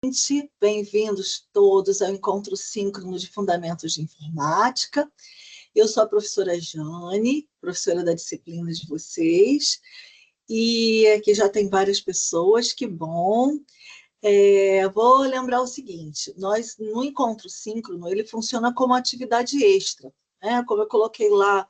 Gente, bem-vindos todos ao Encontro Síncrono de Fundamentos de Informática. Eu sou a professora Jane, professora da disciplina de vocês, e aqui já tem várias pessoas, que bom. Vou lembrar o seguinte, nós, no Encontro Síncrono, ele funciona como atividade extra, né? Como eu coloquei lá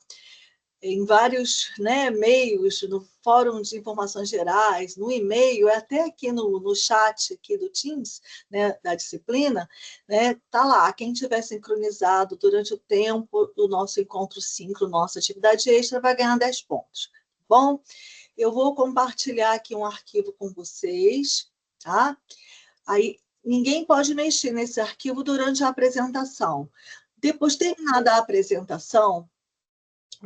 em vários, né, meios, no fórum de informações gerais, no e-mail, até aqui no chat aqui do Teams, né, da disciplina, né, tá lá, quem tiver sincronizado durante o tempo do nosso encontro síncrono, nossa atividade extra, vai ganhar 10 pontos. Bom, eu vou compartilhar aqui um arquivo com vocês, tá? Aí, ninguém pode mexer nesse arquivo durante a apresentação. Depois de terminada a apresentação,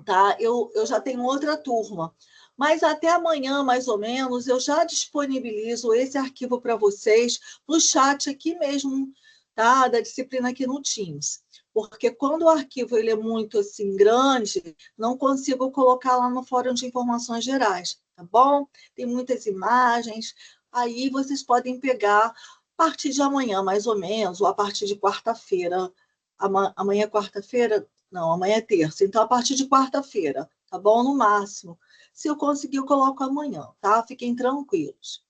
tá? Eu já tenho outra turma, mas até amanhã, mais ou menos, eu já disponibilizo esse arquivo para vocês no chat aqui mesmo, tá? Da disciplina aqui no Teams. Porque quando o arquivo ele é muito assim grande, não consigo colocar lá no fórum de informações gerais, tá bom? Tem muitas imagens, aí vocês podem pegar a partir de amanhã, mais ou menos, ou a partir de quarta-feira. Amanhã é quarta-feira? Não, amanhã é terça. Então, a partir de quarta-feira, tá bom? No máximo. Se eu conseguir, eu coloco amanhã, tá? Fiquem tranquilos.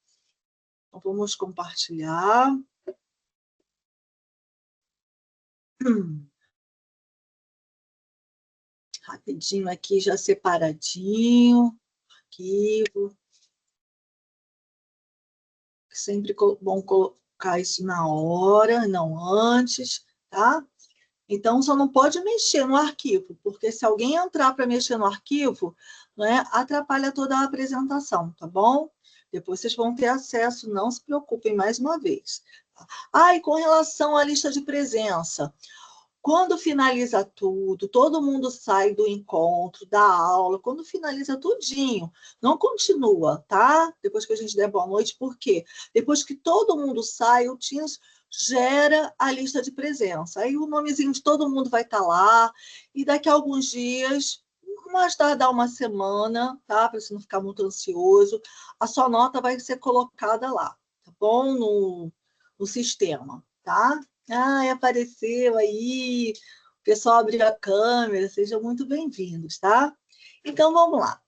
Então, vamos compartilhar. Rapidinho aqui, já separadinho. Arquivo. Sempre bom colocar isso na hora, não antes, tá? Então, só não pode mexer no arquivo, porque se alguém entrar para mexer no arquivo, né, atrapalha toda a apresentação, tá bom? Depois vocês vão ter acesso, não se preocupem mais uma vez. E com relação à lista de presença, quando finaliza tudo, todo mundo sai do encontro, da aula, quando finaliza tudinho, não continua, tá? Depois que a gente der boa noite, por quê? Depois que todo mundo sai, o Teams gera a lista de presença. Aí o nomezinho de todo mundo vai estar lá, e daqui a alguns dias, mais tardar uma semana, tá? Para você não ficar muito ansioso, a sua nota vai ser colocada lá, tá bom? No sistema, tá? Apareceu aí. O pessoal abriu a câmera, sejam muito bem-vindos, tá? Então, vamos lá.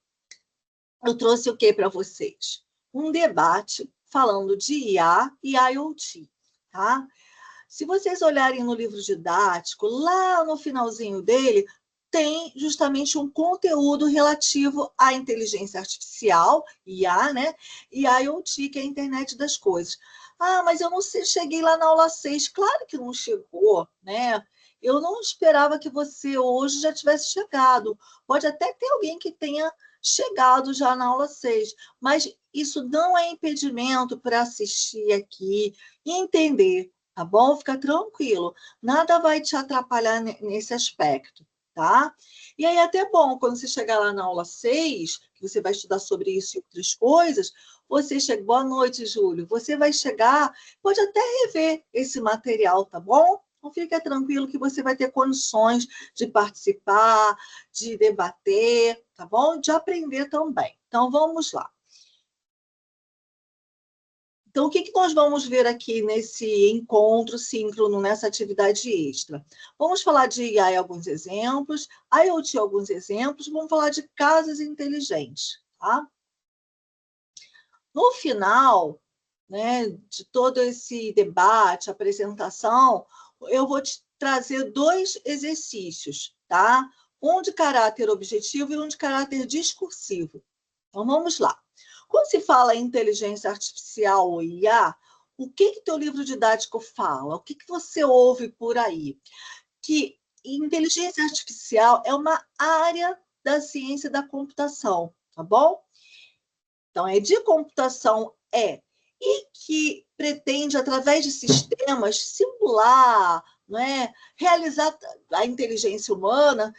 Eu trouxe o que para vocês? Um debate falando de IA e IoT, tá? Se vocês olharem no livro didático, lá no finalzinho dele, tem justamente um conteúdo relativo à inteligência artificial, IA, né? E a IoT, que é a internet das coisas. Mas eu não sei, cheguei lá na aula 6. Claro que não chegou, né? Eu não esperava que você hoje já tivesse chegado. Pode até ter alguém que tenha chegado já na aula 6, mas isso não é impedimento para assistir aqui e entender, tá bom? Fica tranquilo, nada vai te atrapalhar nesse aspecto, tá? E aí até bom, quando você chegar lá na aula 6, que você vai estudar sobre isso e outras coisas, você chega, boa noite, Júlio, você vai chegar, pode até rever esse material, tá bom? Então fica tranquilo que você vai ter condições de participar, de debater, tá bom? De aprender também. Então vamos lá. Então, o que nós vamos ver aqui nesse encontro síncrono, nessa atividade extra? Vamos falar de IA alguns exemplos, IoT alguns exemplos, vamos falar de casas inteligentes, tá? No final, né, de todo esse debate, apresentação, eu vou te trazer 2 exercícios, tá? Um de caráter objetivo e um de caráter discursivo. Então, vamos lá. Quando se fala em inteligência artificial ou IA, o que teu livro didático fala? O que você ouve por aí? Que inteligência artificial é uma área da ciência da computação, tá bom? Então, é de computação, e que pretende, através de sistemas, simular, né, realizar a inteligência humana,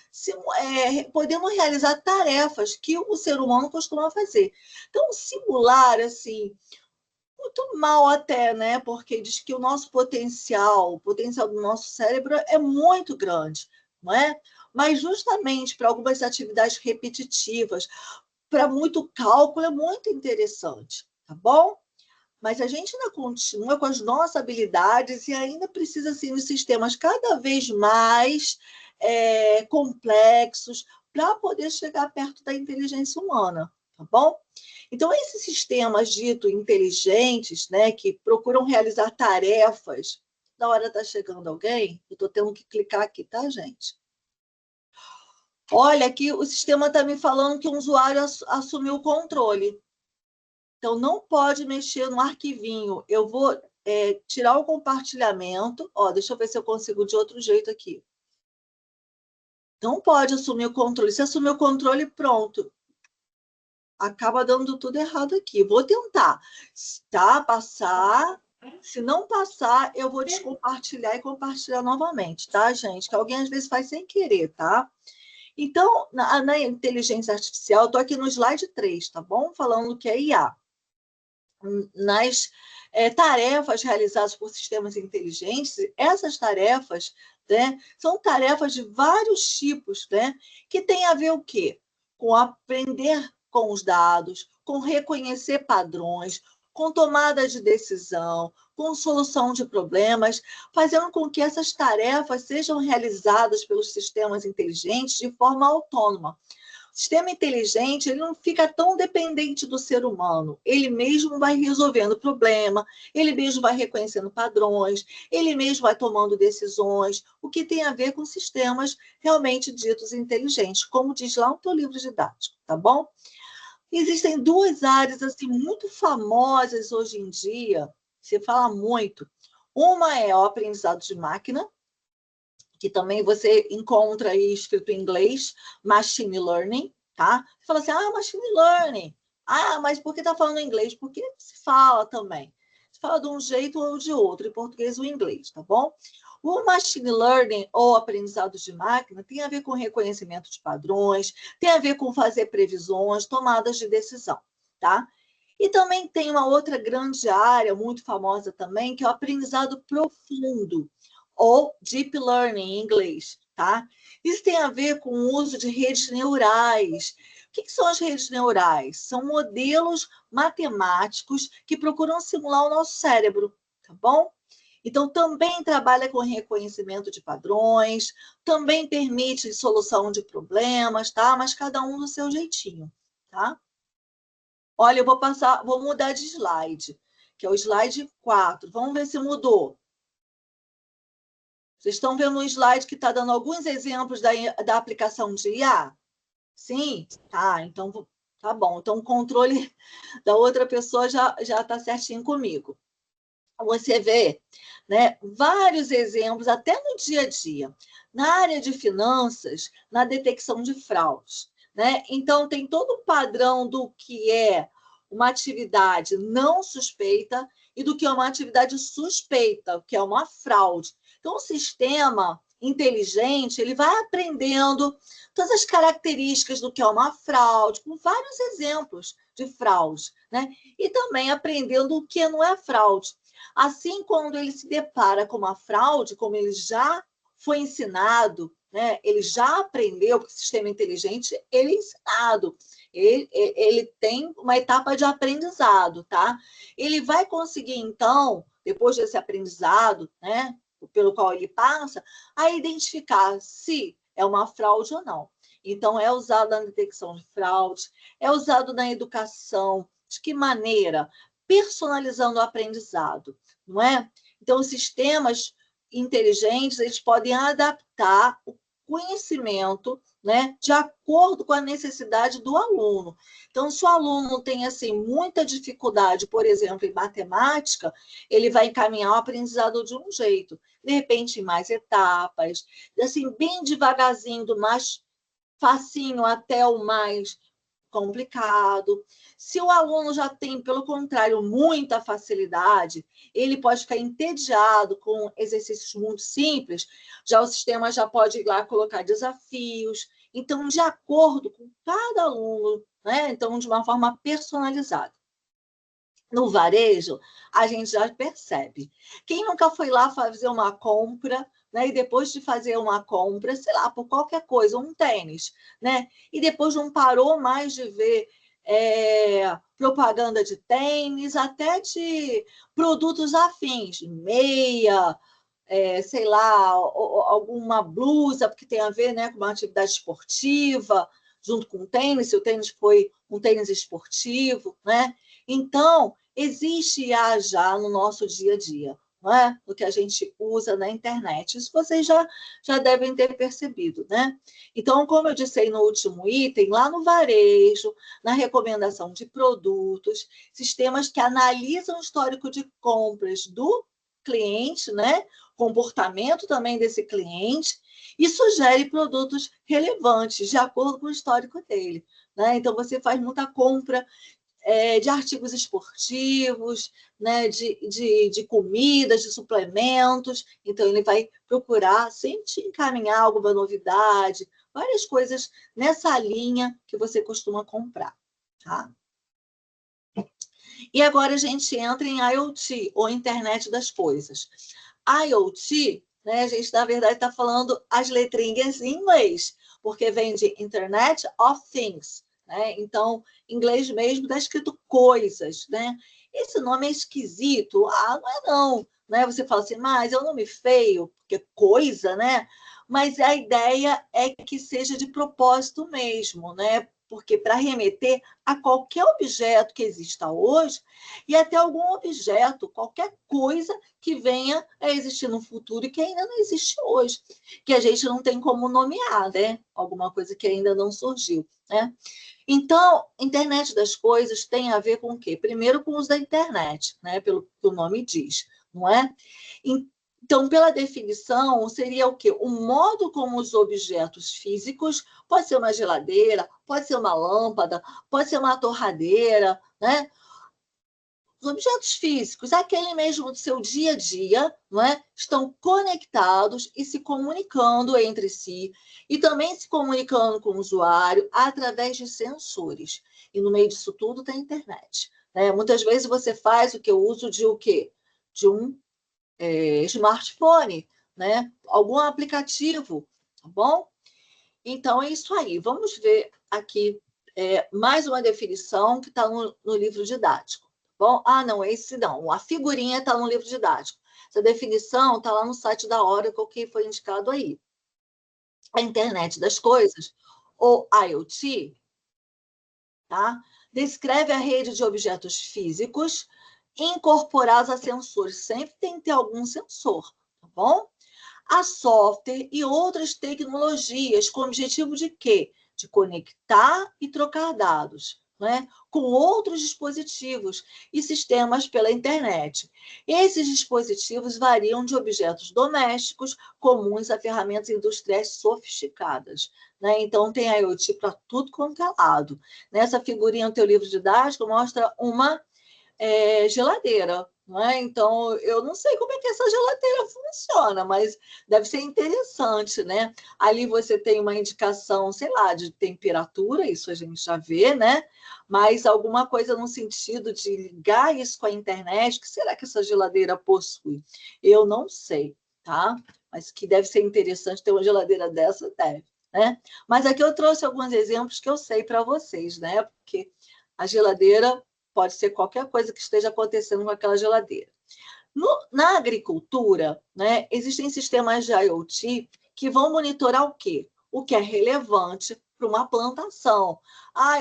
podendo realizar tarefas que o ser humano costuma fazer. Então, simular, assim, muito mal até, né, porque diz que o potencial do nosso cérebro é muito grande, não é? Mas justamente para algumas atividades repetitivas, para muito cálculo, é muito interessante, tá bom? mas a gente ainda continua com as nossas habilidades e ainda precisa, assim, de sistemas cada vez mais complexos para poder chegar perto da inteligência humana, tá bom? Então, esses sistemas ditos inteligentes, né, que procuram realizar tarefas, na hora está chegando alguém, eu estou tendo que clicar aqui, tá, gente? Olha, aqui o sistema está me falando que um usuário assumiu o controle. Então, não pode mexer no arquivinho. Eu vou tirar o compartilhamento. Ó, deixa eu ver se eu consigo de outro jeito aqui. Não pode assumir o controle. Se assumir o controle, pronto. Acaba dando tudo errado aqui. Vou tentar, tá? Passar. Se não passar, eu vou descompartilhar e compartilhar novamente, tá, gente? Que alguém às vezes faz sem querer, tá? Então, na inteligência artificial, eu estou aqui no slide 3, tá bom? Falando que é IA. Nas tarefas realizadas por sistemas inteligentes, essas tarefas, né, são tarefas de vários tipos, né, que tem a ver o quê? Com aprender com os dados, com reconhecer padrões, com tomada de decisão, com solução de problemas, fazendo com que essas tarefas sejam realizadas pelos sistemas inteligentes de forma autônoma. O sistema inteligente, ele não fica tão dependente do ser humano. Ele mesmo vai resolvendo o problema, ele mesmo vai reconhecendo padrões, ele mesmo vai tomando decisões, o que tem a ver com sistemas realmente ditos inteligentes, como diz lá no teu livro didático, tá bom? Existem duas áreas assim muito famosas hoje em dia, se fala muito. Uma é o aprendizado de máquina, que também você encontra aí escrito em inglês, machine learning, tá? Você fala assim, machine learning. Mas por que está falando em inglês? Porque se fala também. Se fala de um jeito ou de outro, em português ou em inglês, tá bom? O machine learning, ou aprendizado de máquina, tem a ver com reconhecimento de padrões, tem a ver com fazer previsões, tomadas de decisão, tá? E também tem uma outra grande área, muito famosa também, que é o aprendizado profundo, ou deep learning em inglês, tá? Isso tem a ver com o uso de redes neurais. O que são as redes neurais? São modelos matemáticos que procuram simular o nosso cérebro, tá bom? Então, também trabalha com reconhecimento de padrões, também permite solução de problemas, tá? Mas cada um do seu jeitinho, tá? Olha, eu vou mudar de slide, que é o slide 4. Vamos ver se mudou. Vocês estão vendo um slide que está dando alguns exemplos da aplicação de IA? Sim? Tá, então tá bom. Então o controle da outra pessoa já está certinho comigo. Você vê, né, vários exemplos, até no dia a dia, na área de finanças, na detecção de fraudes, né? Então, tem todo um padrão do que é uma atividade não suspeita e do que é uma atividade suspeita, que é uma fraude. Então, o sistema inteligente, ele vai aprendendo todas as características do que é uma fraude, com vários exemplos de fraude, né? E também aprendendo o que não é fraude. Assim, quando ele se depara com uma fraude, como ele já foi ensinado, né? Ele já aprendeu, porque o sistema inteligente, ele é ensinado, ele tem uma etapa de aprendizado, tá? Ele vai conseguir, então, depois desse aprendizado, né, pelo qual ele passa, a identificar se é uma fraude ou não. Então, é usado na detecção de fraude, é usado na educação. De que maneira? Personalizando o aprendizado, não é? Então, os sistemas inteligentes, eles podem adaptar o conhecimento, né, de acordo com a necessidade do aluno. Então, se o aluno tem assim muita dificuldade, por exemplo, em matemática, ele vai encaminhar o aprendizado de um jeito, de repente em mais etapas, assim bem devagarzinho, do mais facinho até o mais complicado. Se o aluno já tem, pelo contrário, muita facilidade, ele pode ficar entediado com exercícios muito simples, já o sistema já pode ir lá colocar desafios. Então, de acordo com cada aluno, né? Então, de uma forma personalizada. No varejo, a gente já percebe. Quem nunca foi lá fazer uma compra, né? E depois de fazer uma compra, sei lá, por qualquer coisa, um tênis, né? E depois não parou mais de ver propaganda de tênis, até de produtos afins, meia, sei lá, alguma blusa, porque tem a ver, né, com uma atividade esportiva, junto com o tênis, se o tênis foi um tênis esportivo, né? Então, existe IA já no nosso dia a dia, não é? No que a gente usa na internet. Isso vocês já devem ter percebido, né? Então, como eu disse aí no último item, lá no varejo, na recomendação de produtos, sistemas que analisam o histórico de compras do cliente, né? Comportamento também desse cliente, e sugere produtos relevantes, de acordo com o histórico dele. Né? Então, você faz muita compra de artigos esportivos, né? de comidas, de suplementos, então ele vai procurar sempre te encaminhar alguma novidade, várias coisas nessa linha que você costuma comprar. Tá? E agora a gente entra em IoT, ou Internet das Coisas. IoT, né, a gente, na verdade, está falando as letrinhas em inglês, porque vem de Internet of Things. Né? Então, em inglês mesmo está escrito coisas. Né? Esse nome é esquisito. Ah, não é não. Né? Você fala assim, mas é um nome feio, porque coisa, né? Mas a ideia é que seja de propósito mesmo, né? Porque para remeter a qualquer objeto que exista hoje e até algum objeto, qualquer coisa que venha a existir no futuro e que ainda não existe hoje, que a gente não tem como nomear, né? Alguma coisa que ainda não surgiu, né? Então, internet das coisas tem a ver com o quê? Primeiro, com o uso da internet, né? Pelo que o nome diz, não é? Então, pela definição, seria o quê? O modo como os objetos físicos, pode ser uma geladeira, pode ser uma lâmpada, pode ser uma torradeira, né? Os objetos físicos, aquele mesmo do seu dia a dia, não é? Estão conectados e se comunicando entre si, e também se comunicando com o usuário através de sensores. E no meio disso tudo tem a internet. Né? Muitas vezes você faz o que eu uso de o quê? De um smartphone, né? Algum aplicativo, tá bom? Então é isso aí. Vamos ver aqui mais uma definição que está no livro didático. Bom, não, esse não. A figurinha está no livro didático. Essa definição está lá no site da Oracle, que foi indicado aí. A internet das coisas, ou IoT, tá? Descreve a rede de objetos físicos incorporados a sensores. Sempre tem que ter algum sensor, tá bom? A software e outras tecnologias com o objetivo de quê? De conectar e trocar dados, né? Com outros dispositivos e sistemas pela internet. Esses dispositivos variam de objetos domésticos comuns a ferramentas industriais sofisticadas. Né? Então, tem IoT para tudo quanto é lado. Nessa figurinha do teu livro didático mostra uma geladeira. Não é? Então, eu não sei como é que essa geladeira funciona, mas deve ser interessante, né? Ali você tem uma indicação, sei lá, de temperatura, isso a gente já vê, né? Mas alguma coisa no sentido de ligar isso com a internet, o que será que essa geladeira possui? Eu não sei, tá? Mas que deve ser interessante ter uma geladeira dessa, deve, né? Mas aqui eu trouxe alguns exemplos que eu sei para vocês, né? Porque a geladeira pode ser qualquer coisa que esteja acontecendo com aquela geladeira. Na agricultura, né, existem sistemas de IoT que vão monitorar o quê? O que é relevante para uma plantação.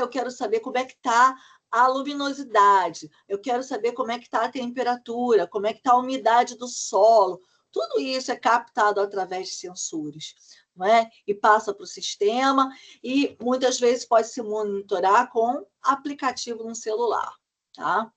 Eu quero saber como é que está a luminosidade, eu quero saber como é que está a temperatura, como é que está a umidade do solo. Tudo isso é captado através de sensores, não é? E passa para o sistema, e muitas vezes pode se monitorar com aplicativo no celular. Tá?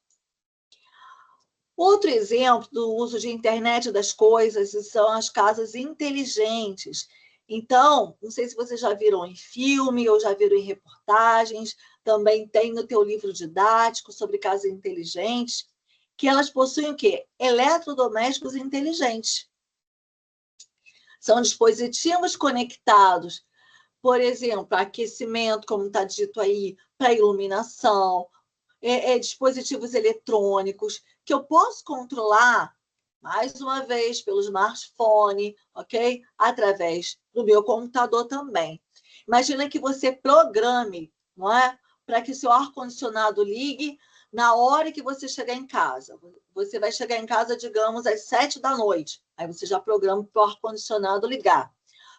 Outro exemplo do uso de internet das coisas são as casas inteligentes. Então, não sei se vocês já viram em filme ou já viram em reportagens, também tem no teu livro didático sobre casas inteligentes, que elas possuem o quê? Eletrodomésticos inteligentes. São dispositivos conectados, por exemplo, aquecimento, como está dito aí, para iluminação, dispositivos eletrônicos que eu posso controlar, mais uma vez, pelo smartphone, ok? Através do meu computador também. Imagina que você programe, não é? para que seu ar-condicionado ligue na hora que você chegar em casa. Você vai chegar em casa, digamos, às 7 da noite. Aí você já programa para o ar-condicionado ligar.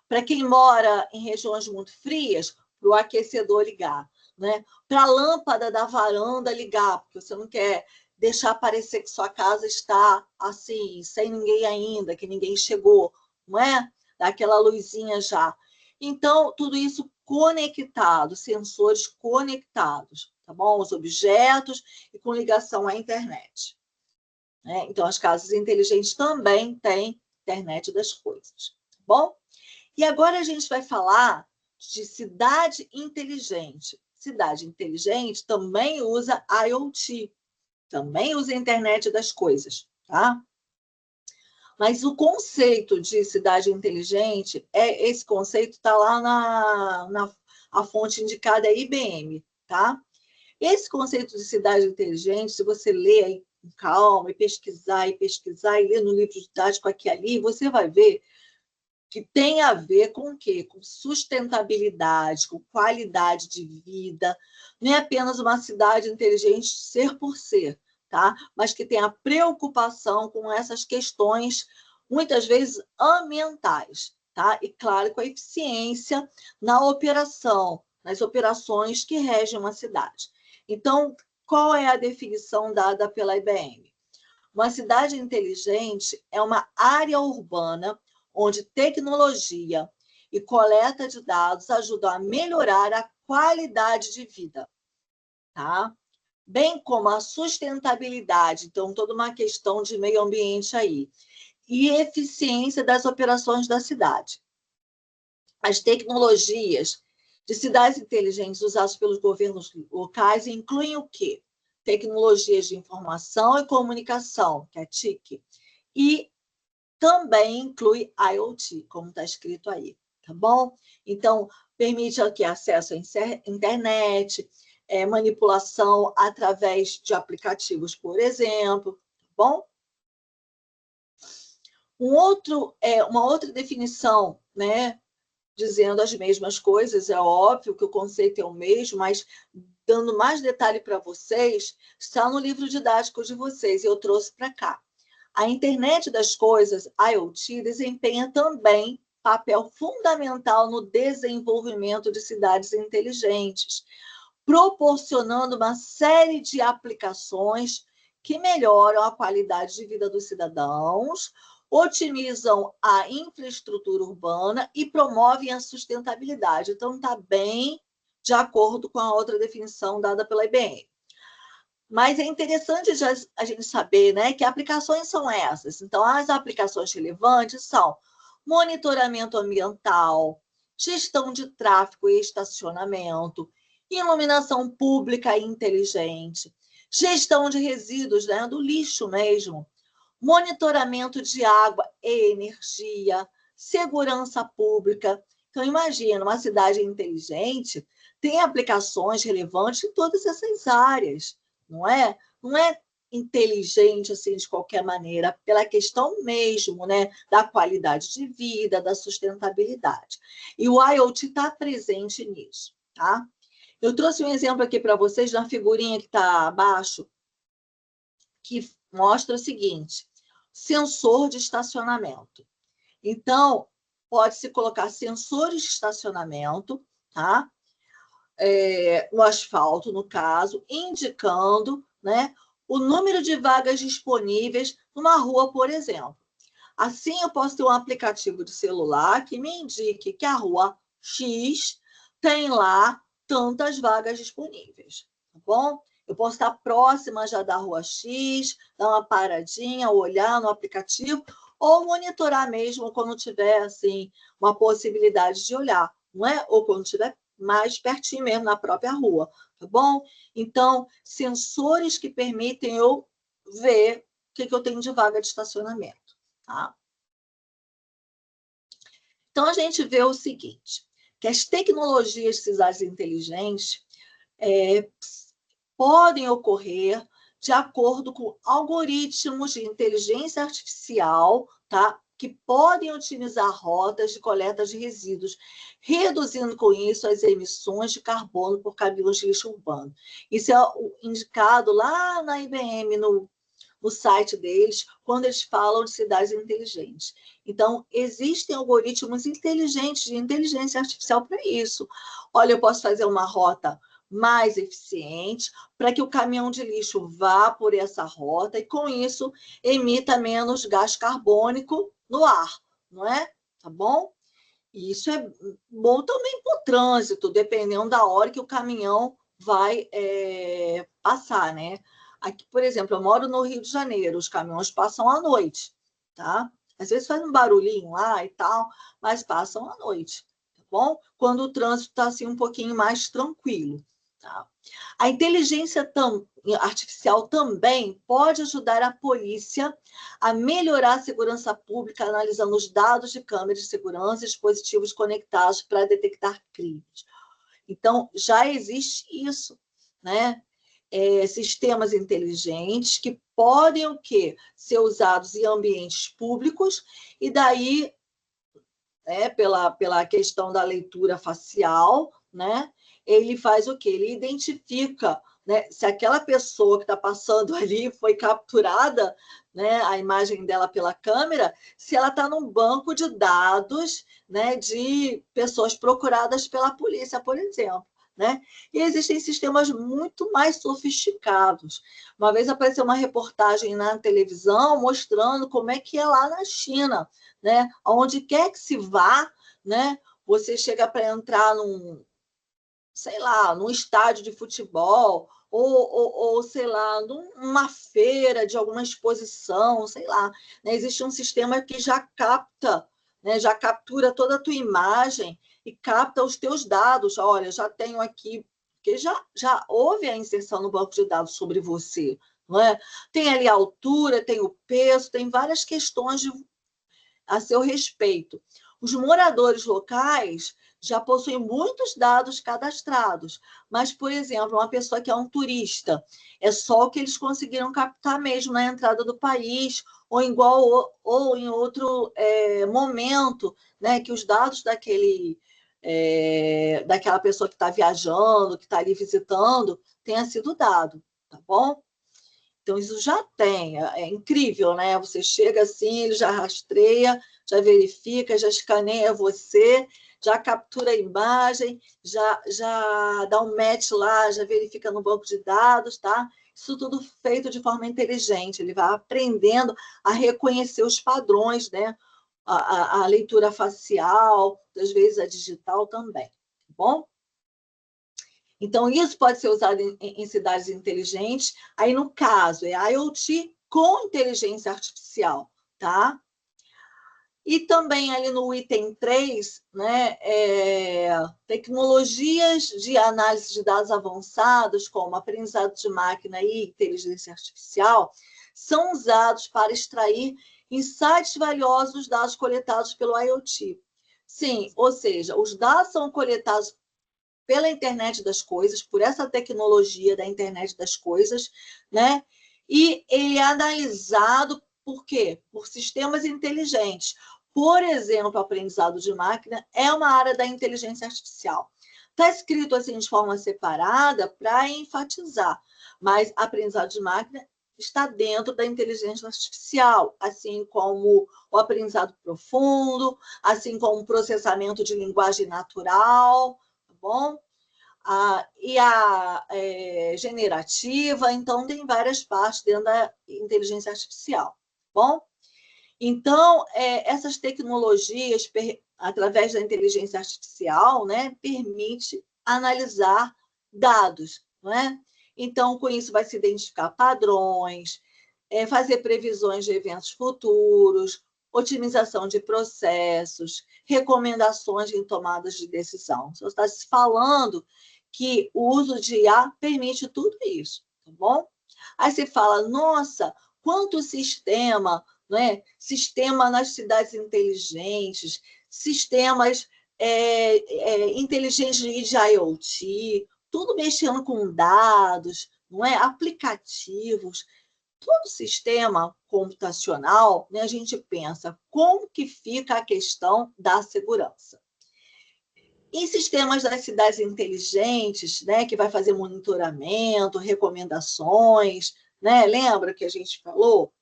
Para quem mora em regiões muito frias, para o aquecedor ligar, né? Para a lâmpada da varanda ligar, porque você não quer deixar parecer que sua casa está assim, sem ninguém ainda, que ninguém chegou, não é? Daquela luzinha já. Então, tudo isso conectado, sensores conectados, tá bom? Os objetos e com ligação à internet. Né? Então, as casas inteligentes também têm internet das coisas, tá bom? E agora a gente vai falar de cidade inteligente. Cidade inteligente também usa IoT, também usa a internet das coisas, tá? Mas o conceito de cidade inteligente, esse conceito está lá a fonte indicada é IBM, tá? Esse conceito de cidade inteligente, se você ler aí com calma, e pesquisar, e ler no livro didático aqui e ali, você vai ver que tem a ver com o quê? Com sustentabilidade, com qualidade de vida. Não é apenas uma cidade inteligente ser por ser, tá? Mas que tem a preocupação com essas questões, muitas vezes ambientais, tá? E, claro, com a eficiência na operação, nas operações que regem uma cidade. Então, qual é a definição dada pela IBM? Uma cidade inteligente é uma área urbana onde tecnologia e coleta de dados ajudam a melhorar a qualidade de vida, tá? Bem como a sustentabilidade, então toda uma questão de meio ambiente aí, e eficiência das operações da cidade. As tecnologias de cidades inteligentes usadas pelos governos locais incluem o quê? Tecnologias de informação e comunicação, que é TIC, e também inclui IoT, como está escrito aí, tá bom? Então, permite aqui acesso à internet, manipulação através de aplicativos, por exemplo, tá bom? Uma outra definição, né, dizendo as mesmas coisas, é óbvio que o conceito é o mesmo, mas dando mais detalhe para vocês, está no livro didático de vocês, e eu trouxe para cá. A internet das coisas, IoT, desempenha também papel fundamental no desenvolvimento de cidades inteligentes, proporcionando uma série de aplicações que melhoram a qualidade de vida dos cidadãos, otimizam a infraestrutura urbana e promovem a sustentabilidade. Então, está bem de acordo com a outra definição dada pela IBM. Mas é interessante a gente saber, né, que aplicações são essas. Então, as aplicações relevantes são monitoramento ambiental, gestão de tráfego e estacionamento, iluminação pública e inteligente, gestão de resíduos, né, do lixo mesmo, monitoramento de água e energia, segurança pública. Então, imagina, uma cidade inteligente tem aplicações relevantes em todas essas áreas, não é? Não é inteligente assim de qualquer maneira, pela questão mesmo, né, da qualidade de vida, da sustentabilidade. E o IoT está presente nisso, tá? Eu trouxe um exemplo aqui para vocês na figurinha que está abaixo, que mostra o seguinte: sensor de estacionamento. Então, pode-se colocar sensores de estacionamento, tá? No asfalto, no caso, indicando, né, o número de vagas disponíveis numa rua, por exemplo. Assim, eu posso ter um aplicativo de celular que me indique que a rua X tem lá tantas vagas disponíveis, tá bom? Eu posso estar próxima já da rua X, dar uma paradinha, olhar no aplicativo, ou monitorar mesmo quando tiver assim, uma possibilidade de olhar, não é? Ou quando tiver mais pertinho mesmo, na própria rua, tá bom? Então, sensores que permitem eu ver o que eu tenho de vaga de estacionamento, tá? Então, a gente vê o seguinte, que as tecnologias de cidades inteligentes podem ocorrer de acordo com algoritmos de inteligência artificial, tá? que podem otimizar rotas de coleta de resíduos, reduzindo com isso as emissões de carbono por caminhões de lixo urbano. Isso é indicado lá na IBM, no site deles, quando eles falam de cidades inteligentes. Então, existem algoritmos inteligentes, de inteligência artificial para isso. Olha, eu posso fazer uma rota mais eficiente para que o caminhão de lixo vá por essa rota e, com isso, emita menos gás carbônico no ar, não é? Tá bom? E isso é bom também para o trânsito, dependendo da hora que o caminhão vai passar, né? Aqui, por exemplo, eu moro no Rio de Janeiro, os caminhões passam à noite, tá? Às vezes faz um barulhinho lá e tal, mas passam à noite, tá bom? Quando o trânsito está assim um pouquinho mais tranquilo, tá? A inteligência artificial também pode ajudar a polícia a melhorar a segurança pública, analisando os dados de câmeras de segurança e dispositivos conectados para detectar crimes. Então, já existe isso, né? Sistemas inteligentes que podem o quê? Ser usados em ambientes públicos e daí, pela questão da leitura facial, né? Ele faz o quê? Ele identifica, né, se aquela pessoa que está passando ali foi capturada, né, a imagem dela pela câmera, se ela está num banco de dados, né, de pessoas procuradas pela polícia, por exemplo. Né? E existem sistemas muito mais sofisticados. Uma vez apareceu uma reportagem na televisão mostrando como é que é lá na China, né? Onde quer que se vá, né? Você chega para entrar sei lá, num estádio de futebol ou sei lá, numa feira de alguma exposição, sei lá. Né? Existe um sistema que já capta, né? Já captura toda a tua imagem e capta os teus dados. Olha, já tenho aqui, porque já houve a inserção no banco de dados sobre você. Não é? Tem ali a altura, tem o peso, tem várias questões a seu respeito. Os moradores locais já possuem muitos dados cadastrados, mas, por exemplo, uma pessoa que é um turista, é só o que eles conseguiram captar mesmo na entrada do país, ou em outro momento, né, que os dados daquela pessoa que está viajando, que está ali visitando, tenha sido dado, tá bom? Então, isso já tem, é incrível, né? Você chega assim, ele já rastreia, já verifica, já escaneia você, já captura a imagem, já dá um match lá, já verifica no banco de dados, tá? Isso tudo feito de forma inteligente, ele vai aprendendo a reconhecer os padrões, né? A leitura facial, às vezes a digital também, tá bom? Então, isso pode ser usado em cidades inteligentes. Aí, no caso, é IoT com inteligência artificial, tá? E também ali no item 3, né, tecnologias de análise de dados avançados, como aprendizado de máquina e inteligência artificial, são usados para extrair insights valiosos dos dados coletados pelo IoT. Sim, ou seja, os dados são coletados pela internet das coisas, por essa tecnologia da internet das coisas, né? E ele é analisado por quê? Por sistemas inteligentes. Por exemplo, o aprendizado de máquina é uma área da inteligência artificial. Está escrito assim de forma separada para enfatizar, mas aprendizado de máquina está dentro da inteligência artificial, assim como o aprendizado profundo, assim como o processamento de linguagem natural, tá bom? E a generativa, então tem várias partes dentro da inteligência artificial, tá bom? Então, essas tecnologias, através da inteligência artificial, né, permite analisar dados, não é? Então, com isso vai se identificar padrões, fazer previsões de eventos futuros, otimização de processos, recomendações em tomadas de decisão. Você está se falando que o uso de IA permite tudo isso, tá bom? Aí você fala, nossa, quanto sistema, né? Sistema nas cidades inteligentes, sistemas inteligentes de IoT, tudo mexendo com dados, não é? Aplicativos. todo sistema computacional, né, a gente pensa como que fica a questão da segurança. Em sistemas das cidades inteligentes, né, que vai fazer monitoramento, recomendações, né, lembra que a gente falou?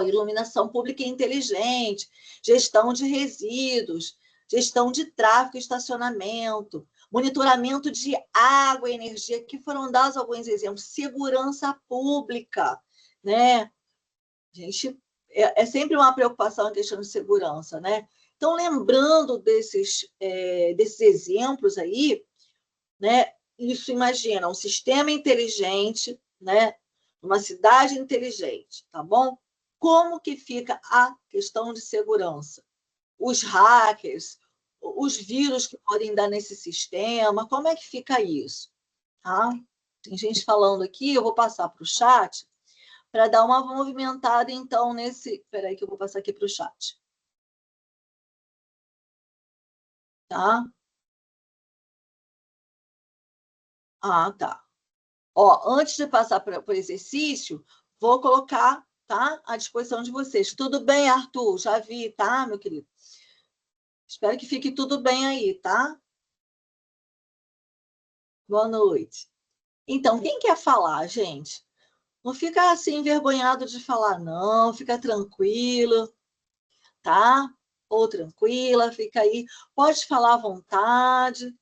Iluminação pública inteligente, gestão de resíduos, gestão de tráfego e estacionamento, monitoramento de água e energia, que foram dados alguns exemplos, segurança pública, né? Gente, é sempre uma preocupação a questão de segurança, né? Então, lembrando desses exemplos aí, né? Isso, imagina, um sistema inteligente, né? Uma cidade inteligente, tá bom? Como que fica a questão de segurança? Os hackers, os vírus que podem dar nesse sistema, como é que fica isso? Tá? Tem gente falando aqui, eu vou passar para o chat para dar uma movimentada, então, nesse... Espera aí que eu vou passar aqui para o chat. Tá? Ah, tá. Antes de passar para o exercício, vou colocar, tá, à disposição de vocês. Tudo bem, Arthur? Já vi, tá, meu querido? Espero que fique tudo bem aí, tá? Boa noite. Então, quem quer falar, gente? Não fica assim envergonhado de falar, não, fica tranquilo, tá? Ou tranquila, fica aí. Pode falar à vontade,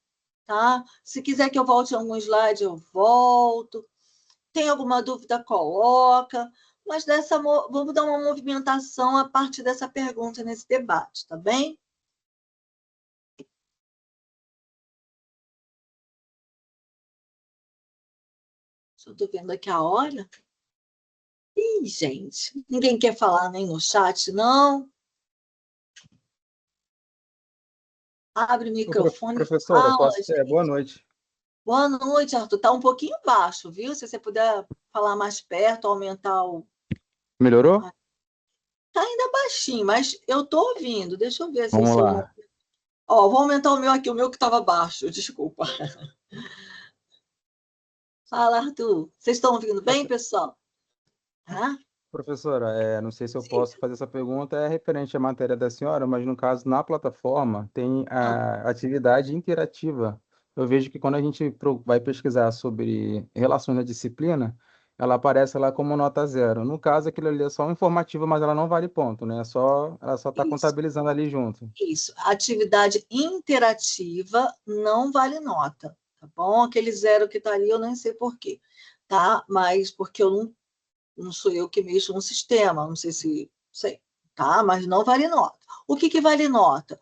tá? Se quiser que eu volte a algum slide, eu volto. Tem alguma dúvida, coloca. Mas vamos dar uma movimentação a partir dessa pergunta nesse debate, tá bem? Só estou vendo aqui a hora. Ih, gente, ninguém quer falar nem no chat, não? Abre o microfone e Professora, fala, posso... boa gente. noite. Boa noite, Arthur. Está um pouquinho baixo, viu? Se você puder falar mais perto, aumentar o... Melhorou? Está ainda baixinho, mas eu estou ouvindo. Deixa eu ver se o Vamos seu... lá. Vou aumentar o meu aqui, o meu que estava baixo, desculpa. Fala, Arthur. Vocês estão ouvindo bem, Profe- pessoal? Tá? Professora, não sei se eu Sim. posso fazer essa pergunta, é referente à matéria da senhora, mas no caso, na plataforma, tem Ah, a atividade interativa. Eu vejo que quando a gente vai pesquisar sobre relações na disciplina, ela aparece lá como nota zero. No caso, aquilo ali é só um informativo, mas ela não vale ponto, né? Ela só está isso, contabilizando ali junto. isso. Atividade interativa não vale nota, tá bom? Aquele zero que está ali, eu nem sei por quê, tá? Mas porque eu não sou eu que mexo no sistema, não sei se... Sei, tá? Mas não vale nota. O que vale nota?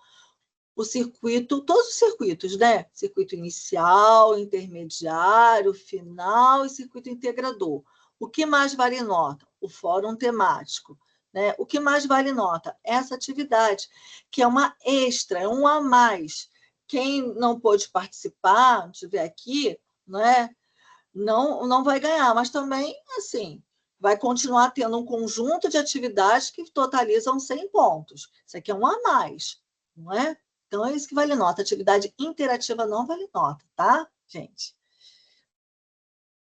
O circuito, todos os circuitos, né? Circuito inicial, intermediário, final e circuito integrador. O que mais vale nota? O fórum temático. Né? O que mais vale nota? Essa atividade, que é uma extra, é um a mais. Quem não pôde participar, não estiver aqui, né? Não vai ganhar, mas também, assim, vai continuar tendo um conjunto de atividades que totalizam 100 pontos. Isso aqui é um a mais, não é? Então, é isso que vale nota. Atividade interativa não vale nota, tá, gente?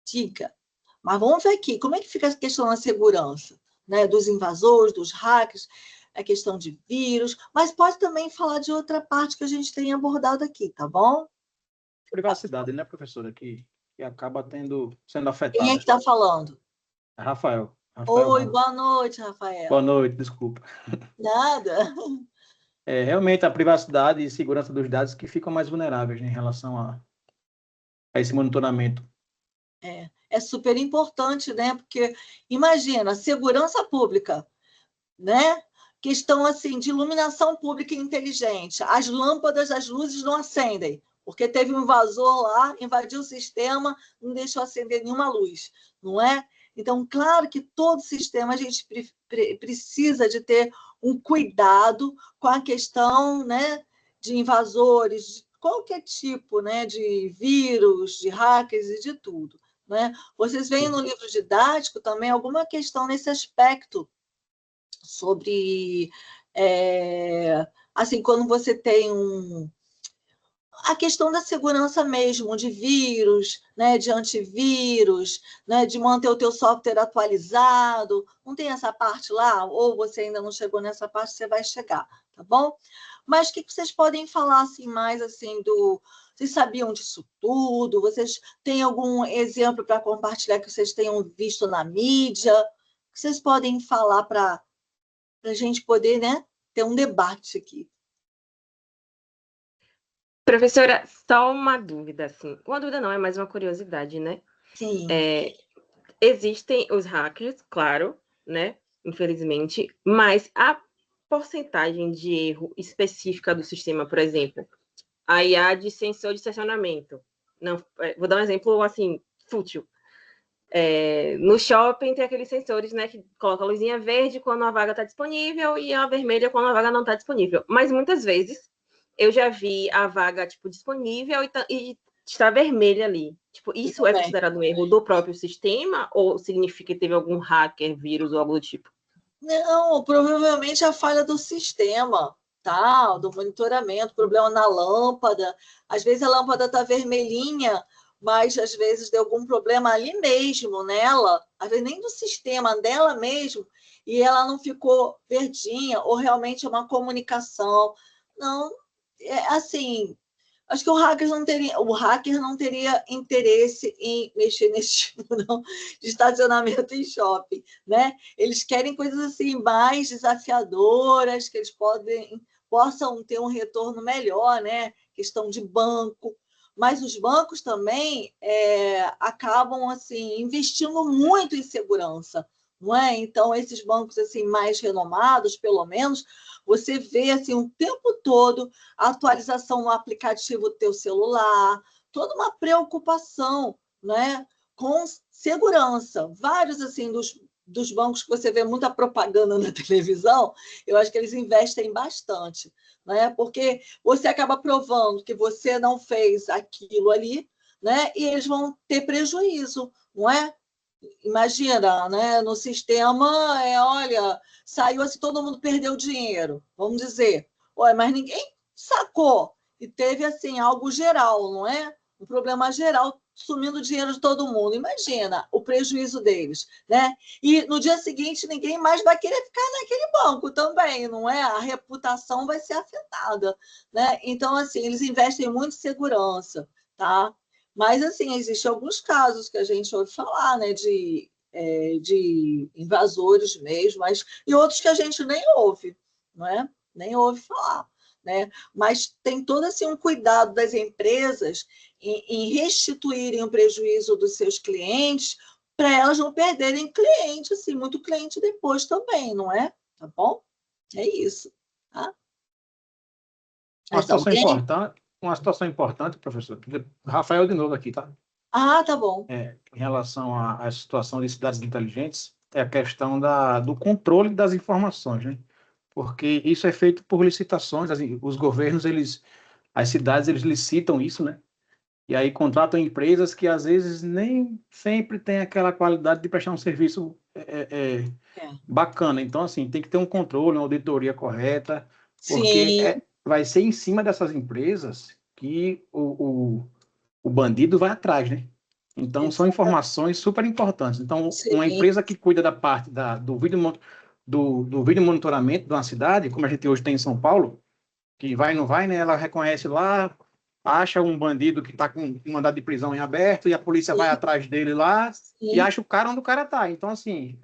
Dica. Mas vamos ver aqui, como é que fica a questão da segurança, né? Dos invasores, dos hackers, a questão de vírus, mas pode também falar de outra parte que a gente tem abordado aqui, tá bom? Privacidade, né, professora, que acaba sendo Quem é que afetada. está falando? É Rafael Oi, Ramos. boa noite, Boa Rafael. noite, desculpa. Nada. Realmente a privacidade e segurança dos dados que ficam mais vulneráveis, né, em relação a esse monitoramento. É super importante, né? Porque imagina, segurança pública, né? Questão assim de iluminação pública inteligente. As lâmpadas, as luzes não acendem, porque teve um invasor lá, invadiu o sistema, não deixou acender nenhuma luz, não é? Então, claro que todo sistema a gente precisa de ter um cuidado com a questão, né, de invasores, de qualquer tipo, né, de vírus, de hackers e de tudo, né? Vocês veem no livro didático também alguma questão nesse aspecto sobre, assim, quando você tem a questão da segurança mesmo, de vírus, né, de antivírus, né, de manter o teu software atualizado. Não tem essa parte lá? Ou você ainda não chegou nessa parte, você vai chegar, tá bom? Mas o que vocês podem falar assim, mais assim do... Vocês sabiam disso tudo? Vocês têm algum exemplo para compartilhar que vocês tenham visto na mídia? O que vocês podem falar para a gente poder, né, ter um debate aqui? Professora, só uma dúvida, assim. Uma dúvida não, é mais uma curiosidade, né? Sim. Existem os hackers, claro, né? Infelizmente, mas a porcentagem de erro específica do sistema, por exemplo, a IA de sensor de estacionamento. Não, vou dar um exemplo, assim, fútil. No shopping tem aqueles sensores, né, que colocam a luzinha verde quando a vaga está disponível e a vermelha quando a vaga não está disponível. Mas muitas vezes eu já vi a vaga, tipo, disponível e está vermelha ali. Tipo, isso é considerado um erro do próprio sistema ou significa que teve algum hacker, vírus ou algo do tipo? Não, provavelmente a falha do sistema, tá? Do monitoramento, problema na lâmpada. Às vezes a lâmpada está vermelhinha, mas às vezes deu algum problema ali mesmo nela, às vezes nem do sistema, dela mesmo, e ela não ficou verdinha, ou realmente é uma comunicação. Não, assim, acho que o hacker não teria interesse em mexer nesse tipo não, de estacionamento em shopping, né? Eles querem coisas assim mais desafiadoras, que eles possam ter um retorno melhor, né? Questão de banco. Mas os bancos também acabam assim investindo muito em segurança, não é? Então esses bancos assim mais renomados, pelo menos, você vê assim o tempo todo a atualização no aplicativo do teu celular, toda uma preocupação, né, com segurança. Vários assim dos bancos que você vê muita propaganda na televisão, eu acho que eles investem bastante, né? Porque você acaba provando que você não fez aquilo ali, né? E eles vão ter prejuízo, não é? Imagina, né? No sistema, olha, saiu assim, todo mundo perdeu dinheiro, vamos dizer. Olha, mas ninguém sacou. E teve assim algo geral, não é? Um problema geral, sumindo o dinheiro de todo mundo. Imagina o prejuízo deles, né? E no dia seguinte ninguém mais vai querer ficar naquele banco também, não é? A reputação vai ser afetada, né? Então, assim, eles investem muito em segurança, tá? Mas, assim, existem alguns casos que a gente ouve falar, né, de invasores mesmo, e outros que a gente nem ouve, não é? Nem ouve falar, né? Mas tem todo assim, um cuidado das empresas em restituírem o prejuízo dos seus clientes para elas não perderem cliente, assim, muito cliente depois também, não é? Tá bom? É isso, tá? Uma situação importante, professor. Rafael de novo aqui, tá? Ah, tá bom. Em relação à situação de cidades inteligentes, é a questão do controle das informações, né? Porque isso é feito por licitações, assim, os governos, as cidades, eles licitam isso, né? E aí contratam empresas que, às vezes, nem sempre têm aquela qualidade de prestar um serviço bacana. Então, assim, tem que ter um controle, uma auditoria correta, porque vai ser em cima dessas empresas que o bandido vai atrás, né? Então, são informações super importantes. Então, uma empresa que cuida da parte do vídeo monitoramento de uma cidade, como a gente hoje tem em São Paulo, que vai e não vai, né? Ela reconhece lá, acha um bandido que está com um mandado de prisão em aberto e a polícia vai atrás dele lá e acha o cara onde o cara está. Então, assim,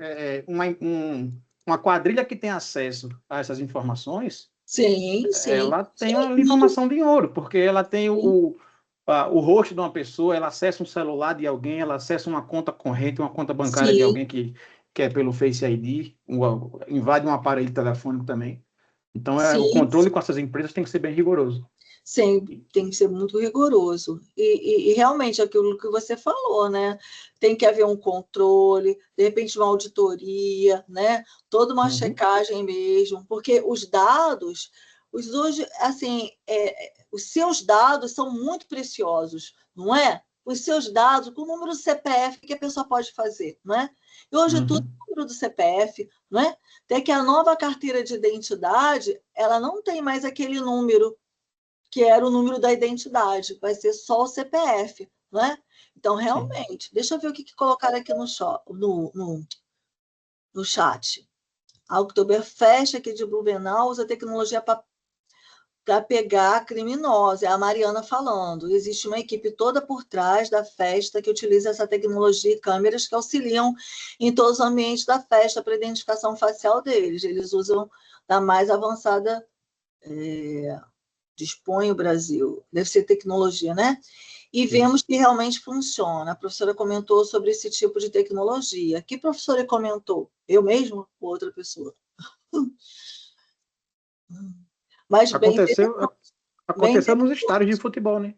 uma quadrilha que tem acesso a essas informações, ela tem uma informação de ouro, porque ela tem o rosto de uma pessoa, ela acessa um celular de alguém, ela acessa uma conta corrente, uma conta bancária de alguém que é pelo Face ID, invade um aparelho telefônico também. Então, o controle com essas empresas tem que ser bem rigoroso. Sim, tem que ser muito rigoroso. E realmente, aquilo que você falou, né? Tem que haver um controle, de repente uma auditoria, né? Toda uma checagem mesmo, porque os dados, hoje, assim, os seus dados são muito preciosos, não é? Os seus dados, com o número do CPF, que a pessoa pode fazer, não é? E hoje tudo é o número do CPF, não é? Até que a nova carteira de identidade, ela não tem mais aquele número que era o número da identidade, vai ser só o CPF, não é? Então, realmente, deixa eu ver o que colocaram aqui no chat. A Oktoberfest aqui de Blumenau usa tecnologia para pegar criminosos. É a Mariana falando. Existe uma equipe toda por trás da festa que utiliza essa tecnologia e câmeras que auxiliam em todos os ambientes da festa para identificação facial deles. Eles usam da mais avançada... dispõe o Brasil. Deve ser tecnologia, né? E vemos que realmente funciona. A professora comentou sobre esse tipo de tecnologia. Que professora comentou? Eu mesma ou outra pessoa? Mas aconteceu nos estádios de futebol, né?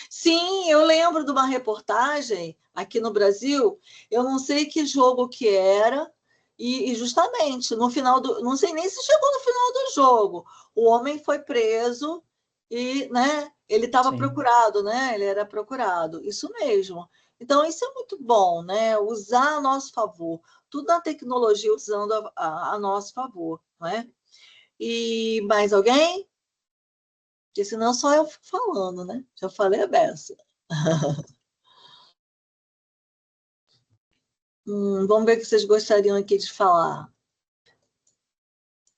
Sim, eu lembro de uma reportagem aqui no Brasil, eu não sei que jogo que era, e justamente no final do... Não sei nem se chegou no final do jogo. O homem foi preso e, né, ele estava procurado, né? Ele era procurado. Isso mesmo. Então, isso é muito bom, né? Usar a nosso favor. Tudo na tecnologia usando a nosso favor, não é? E mais alguém? Porque senão só eu fico falando, né? Já falei a beça. Vamos ver o que vocês gostariam aqui de falar.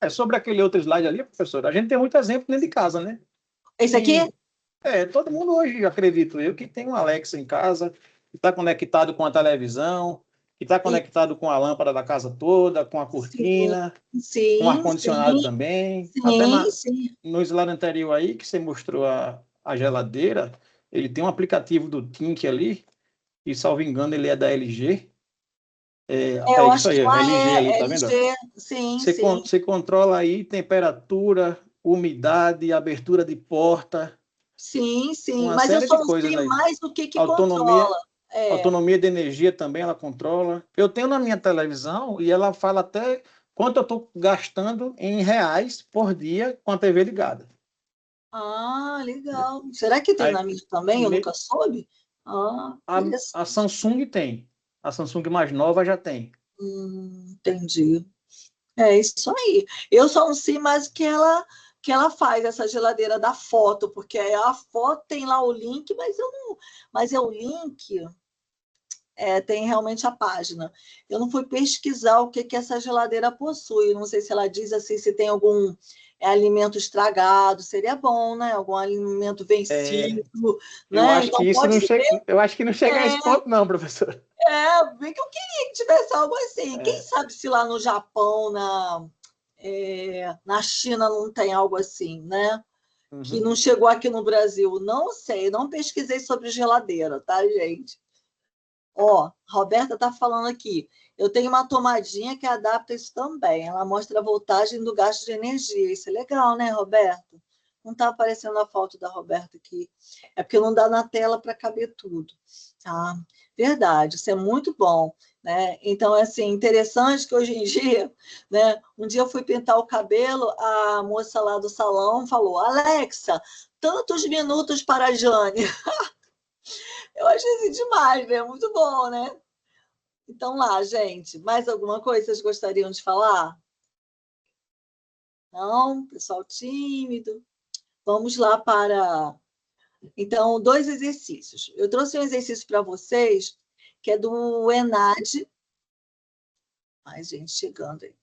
Sobre aquele outro slide ali, professor, a gente tem muito exemplo dentro de casa, né? Esse aqui? Todo mundo hoje, acredito eu, que tem um Alexa em casa, que está conectado com a televisão, que está conectado com a lâmpada da casa toda, com a cortina, com o ar-condicionado também. Até no slide anterior aí, que você mostrou a geladeira, ele tem um aplicativo do Tink ali, e, salvo engano, ele é da LG. Eu isso aí, LG ali, tá vendo? LG, sim. Você controla aí temperatura, umidade, abertura de porta. Sim. Uma Mas eu série só de não coisas sei aí. mais do que Autonomia, controla. autonomia de energia também ela controla. Eu tenho na minha televisão e ela fala até quanto eu estou gastando em reais por dia com a TV ligada. Ah, legal. Será que tem na minha também? Eu nunca soube. A Samsung tem. A Samsung mais nova já tem. Entendi. É isso aí. Eu só não sei mais o que ela faz, essa geladeira da foto, porque a foto tem lá o link, mas eu não. Mas é o link. Tem realmente a página. Eu não fui pesquisar o que essa geladeira possui. Não sei se ela diz assim, se tem algum alimento estragado, seria bom, né? Algum alimento vencido, né? Eu acho que não chega a esse ponto, não, professor. Bem que eu queria que tivesse algo assim. Quem sabe se lá no Japão, na China não tem algo assim, né? Que não chegou aqui no Brasil. Não sei, não pesquisei sobre geladeira, tá, gente? Roberta está falando aqui. Eu tenho uma tomadinha que adapta isso também. Ela mostra a voltagem do gasto de energia. Isso é legal, né, Roberta? Não está aparecendo a foto da Roberta aqui. É porque não dá na tela para caber tudo. Tá? Verdade, isso é muito bom. Né? Então, assim, interessante que hoje em dia, né? Um dia eu fui pintar o cabelo, a moça lá do salão falou: Alexa, tantos minutos para a Jane. Eu achei assim demais, né? Muito bom, né? Então lá, gente, mais alguma coisa vocês gostariam de falar? Não? Pessoal tímido. Vamos lá para... Então, 2 exercícios. Eu trouxe um exercício para vocês, que é do ENAD. Ai, gente, chegando aí.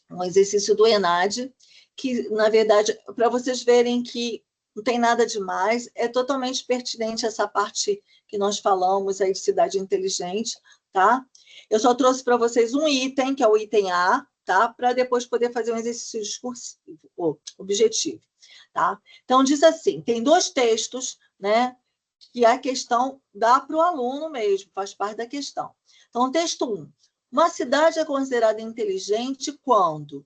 Um exercício do ENAD, que, na verdade, para vocês verem que não tem nada demais, é totalmente pertinente essa parte que nós falamos aí de cidade inteligente, tá? Eu só trouxe para vocês um item, que é o item A, tá? Para depois poder fazer um exercício discursivo, objetivo, tá? Então, diz assim, tem 2 textos, né? Que a questão dá para o aluno mesmo, faz parte da questão. Então, texto 1. Uma cidade é considerada inteligente quando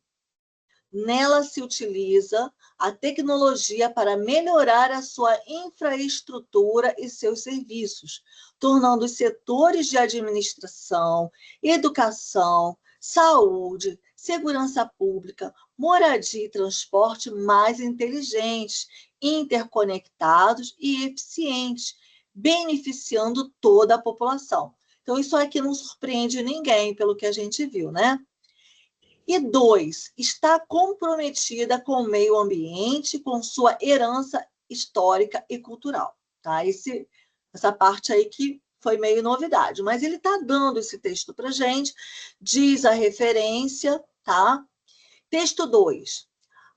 nela se utiliza a tecnologia para melhorar a sua infraestrutura e seus serviços, tornando os setores de administração, educação, saúde, segurança pública, moradia e transporte mais inteligentes, interconectados e eficientes, beneficiando toda a população. Então, isso aqui não surpreende ninguém, pelo que a gente viu, né? E 2, está comprometida com o meio ambiente, com sua herança histórica e cultural. Tá? Essa parte aí que foi meio novidade, mas ele está dando esse texto para a gente, diz a referência, tá? Texto 2.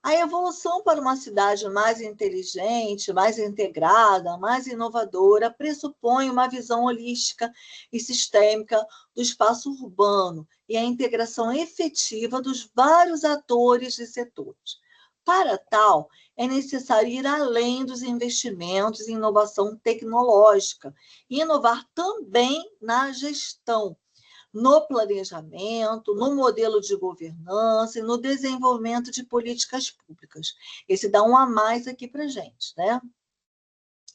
A evolução para uma cidade mais inteligente, mais integrada, mais inovadora, pressupõe uma visão holística e sistêmica do espaço urbano e a integração efetiva dos vários atores e setores. Para tal, é necessário ir além dos investimentos em inovação tecnológica e inovar também na gestão, no planejamento, no modelo de governança e no desenvolvimento de políticas públicas. Esse dá um a mais aqui para a gente, né?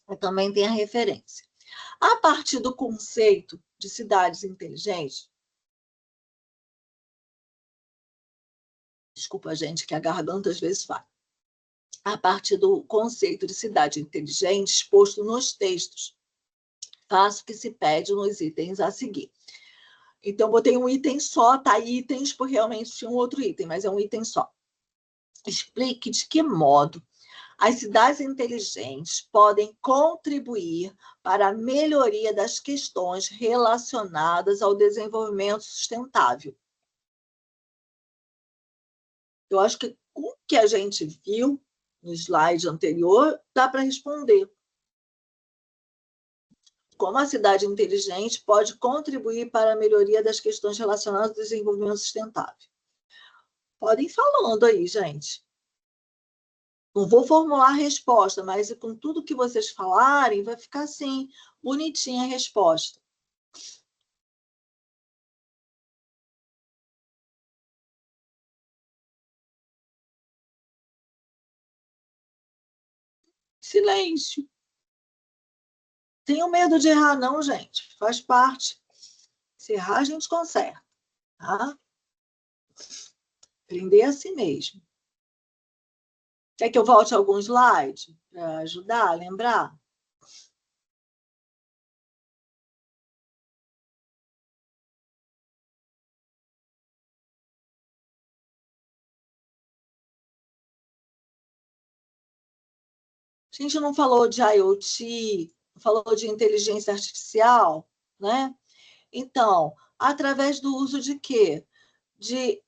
E também tem a referência. A partir do conceito de cidades inteligentes, desculpa, gente, que a garganta às vezes falha. A partir do conceito de cidade inteligente exposto nos textos, faço o que se pede nos itens a seguir. Então, botei um item só, tá? Itens, porque realmente tinha um outro item, mas é um item só. Explique de que modo as cidades inteligentes podem contribuir para a melhoria das questões relacionadas ao desenvolvimento sustentável. Eu acho que com o que a gente viu no slide anterior, dá para responder. Como a cidade inteligente pode contribuir para a melhoria das questões relacionadas ao desenvolvimento sustentável? Podem ir falando aí, gente. Não vou formular a resposta, mas com tudo que vocês falarem, vai ficar assim, bonitinha a resposta. Silêncio. Tenho medo de errar, não, gente. Faz parte. Se errar, a gente conserta. Tá? Aprender a si mesmo. Quer que eu volte a algum slide para ajudar a lembrar? A gente não falou de IoT, não falou de inteligência artificial, né? Então, através do uso de quê? De